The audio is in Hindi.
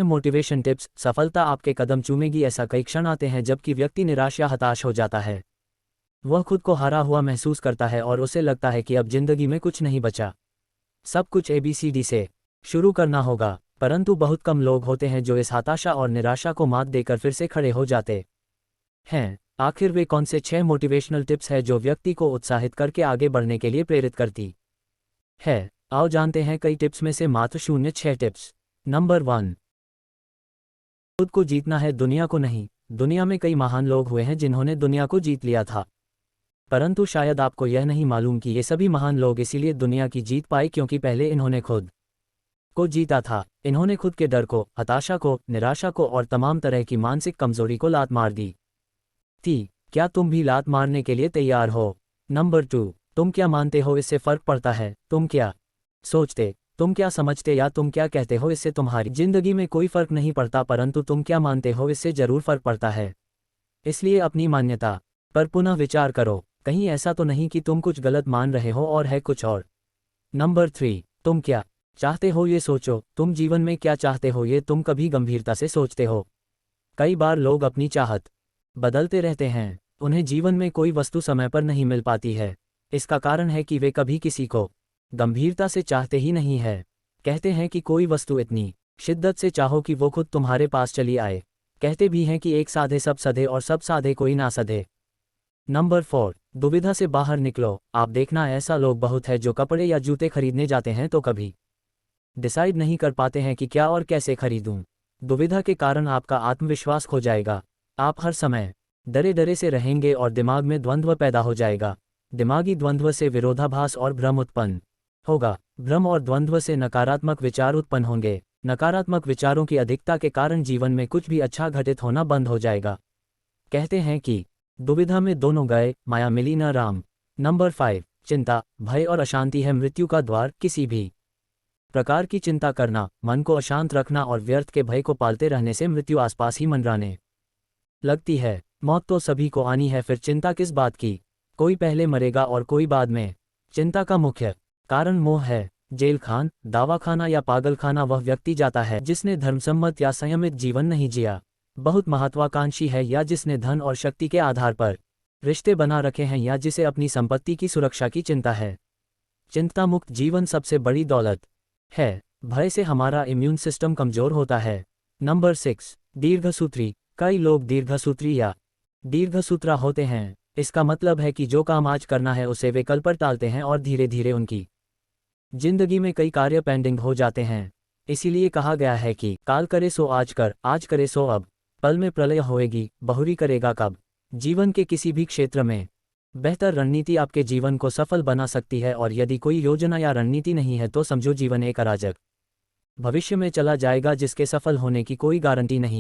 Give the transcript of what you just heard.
Motivation tips. सफलता आपके कदम चूमेगी। ऐसा कई क्षण आते हैं जबकि व्यक्ति निराश या हताश हो जाता है। वह खुद को हारा हुआ महसूस करता है और उसे लगता है कि अब जिंदगी में कुछ नहीं बचा, सब कुछ ABCD से शुरू करना होगा। परंतु बहुत कम लोग होते हैं जो इस हताशा और निराशा को मात देकर फिर से खड़े हो जाते हैं। आखिर वे कौन से 6 मोटिवेशनल टिप्स हैं जो व्यक्ति को उत्साहित करके आगे बढ़ने के लिए प्रेरित करती है? आओ जानते हैं कई टिप्स में से मात्र 6 टिप्स। नंबर 1, खुद को जीतना है, दुनिया को नहीं। दुनिया में कई महान लोग हुए हैं जिन्होंने दुनिया को जीत लिया था, परंतु शायद आपको यह नहीं मालूम कि ये सभी महान लोग इसीलिए दुनिया की जीत पाए क्योंकि पहले इन्होंने खुद को जीता था। इन्होंने खुद के डर को, हताशा को, निराशा को और तमाम तरह की मानसिक कमजोरी को लात मार दी थी। क्या तुम भी लात मारने के लिए तैयार हो? नंबर 2, तुम क्या मानते हो इससे फर्क पड़ता है? तुम क्या सोचते, तुम क्या समझते या तुम क्या कहते हो इससे तुम्हारी जिंदगी में कोई फर्क नहीं पड़ता, परंतु तुम क्या मानते हो इससे जरूर फर्क पड़ता है। इसलिए अपनी मान्यता पर पुनः विचार करो। कहीं ऐसा तो नहीं कि तुम कुछ गलत मान रहे हो और है कुछ और। नंबर 3, तुम क्या चाहते हो ये सोचो। तुम जीवन में क्या चाहते हो ये तुम कभी गंभीरता से सोचते हो? कई बार लोग अपनी चाहत बदलते रहते हैं। उन्हें जीवन में कोई वस्तु समय पर नहीं मिल पाती है। इसका कारण है कि वे कभी किसी को गंभीरता से चाहते ही नहीं है। कहते हैं कि कोई वस्तु इतनी शिद्दत से चाहो कि वो खुद तुम्हारे पास चली आए। कहते भी हैं कि एक साधे सब सधे और सब साधे कोई ना सधे। नंबर 4, दुविधा से बाहर निकलो। आप देखना ऐसा लोग बहुत है जो कपड़े या जूते खरीदने जाते हैं तो कभी डिसाइड नहीं कर पाते हैं कि क्या और कैसे खरीदूं। दुविधा के कारण आपका आत्मविश्वास खो जाएगा। आप हर समय डरे डरे से रहेंगे और दिमाग में द्वंद्व पैदा हो जाएगा। दिमागी द्वंद्व से विरोधाभास और भ्रम उत्पन्न होगा। भ्रम और द्वंद्व से नकारात्मक विचार उत्पन्न होंगे। नकारात्मक विचारों की अधिकता के कारण जीवन में कुछ भी अच्छा घटित होना बंद हो जाएगा। कहते हैं कि दुविधा में दोनों गए, माया मिली न राम। नंबर 5, चिंता, भय और अशांति है मृत्यु का द्वार। किसी भी प्रकार की चिंता करना, मन को अशांत रखना और व्यर्थ के भय को पालते रहने से मृत्यु आसपास ही मंडराने लगती है। मौत तो सभी को आनी है, फिर चिंता किस बात की? कोई पहले मरेगा और कोई बाद में। चिंता का मुख्य कारण मोह है। जेल खान, दावाखाना या पागलखाना वह व्यक्ति जाता है जिसने धर्मसम्मत या संयमित जीवन नहीं जिया, बहुत महत्वाकांक्षी है या जिसने धन और शक्ति के आधार पर रिश्ते बना रखे हैं या जिसे अपनी संपत्ति की सुरक्षा की चिंता है। चिंता मुक्त जीवन सबसे बड़ी दौलत है। भय से हमारा इम्यून सिस्टम कमजोर होता है। नंबर 6, दीर्घसूत्री। कई लोग दीर्घसूत्री या दीर्घसूत्रा होते हैं। इसका मतलब है कि जो काम आज करना है उसे वे कल पर टालते हैं और धीरे धीरे उनकी जिंदगी में कई कार्य पेंडिंग हो जाते हैं। इसीलिए कहा गया है कि काल करे सो आज कर, आज करे सो अब। पल में प्रलय होएगी, बहुरी करेगा कब। जीवन के किसी भी क्षेत्र में बेहतर रणनीति आपके जीवन को सफल बना सकती है और यदि कोई योजना या रणनीति नहीं है तो समझो जीवन एक अराजक भविष्य में चला जाएगा जिसके सफल होने की कोई गारंटी नहीं।